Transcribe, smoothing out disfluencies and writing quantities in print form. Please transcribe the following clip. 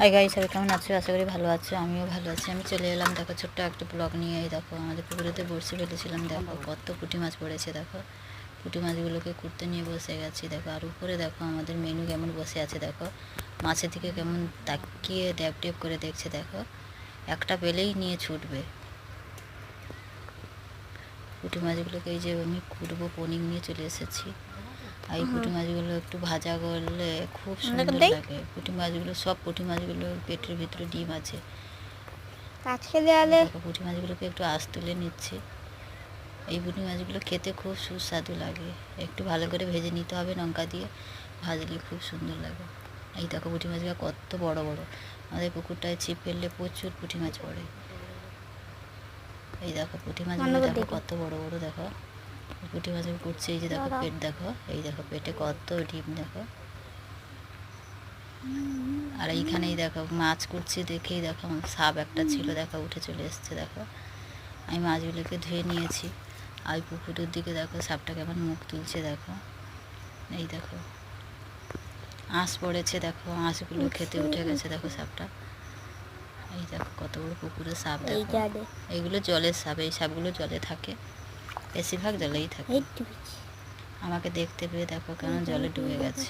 Hi guys, সবাই কেমন আছো? আশা করি ভালো আছো। আমিও ভালো আছি। আমি চলে এলাম দেখো ছোট্ট একটা ব্লগ নিয়ে। এই দেখো আমাদের পুকুরেতে বড়শি ফেলেছিলাম, দেখো কত পুঁটি মাছ পড়েছে। দেখো পুঁটি মাছগুলোকে কুড়তে নিয়ে বসে গেছি। দেখো আর উপরে দেখো আমাদের মেনু কেমন বসে আছে। দেখো মাছের দিকে কেমন তাকিয়ে ড্যাপ ড্যাপ করে দেখছে। দেখো একটা পেলেই নিয়ে ছুটবে। পুঁটি মাছগুলোকে এই যে আমি কুড়বো পনিং নিয়ে চলে এসেছি। আর এই পুঁটি মাছগুলো একটু ভাজা করলে খুব সুন্দর লাগে। পুঁটি মাছগুলো সব পুঁটি মাছগুলোর পেটের ভিতরে ডিম আছে। দেখো পুঁটি মাছগুলোকে একটু আঁশ তুলে নিচ্ছে। এই পুঁটি মাছগুলো খেতে খুব সুস্বাদু লাগে। একটু ভালো করে ভেজে নিতে হবে লঙ্কা দিয়ে, ভাজলে খুব সুন্দর লাগে। এই দেখো পুঁটি মাছগুলো কত বড় বড়। আমাদের পুকুরটায় ছিপ ফেললে প্রচুর পুঁটি মাছ পড়ে। এই দেখো পুঁটি মাছগুলো দেখো কত বড় বড়। দেখো পুঁটি মাছগুলো করছে। এই যে দেখো পেট দেখো, এই দেখো পেটে কত ডিম দেখো। আর এইখানেই দেখো মাছ করছি দেখেই দেখো সাপ একটা ছিল, দেখো উঠে চলে এসছে। দেখো আমি মাছগুলোকে ধুয়ে নিয়েছি। আর ওই পুকুরের দিকে দেখো সাপটা কেমন মুখ তুলছে। দেখো এই দেখো আঁশ পড়েছে। দেখো আঁশগুলো খেতে উঠে গেছে। দেখো সাপটা, এই দেখো কত বড় পুকুরের সাপ। দেখো এইগুলো জলের সাপ। এই সাপগুলো জলে থাকে, বেশিরভাগ জলেই থাকে। আমাকে দেখতে পেয়ে দেখো কেন জলে ডুবে গেছে।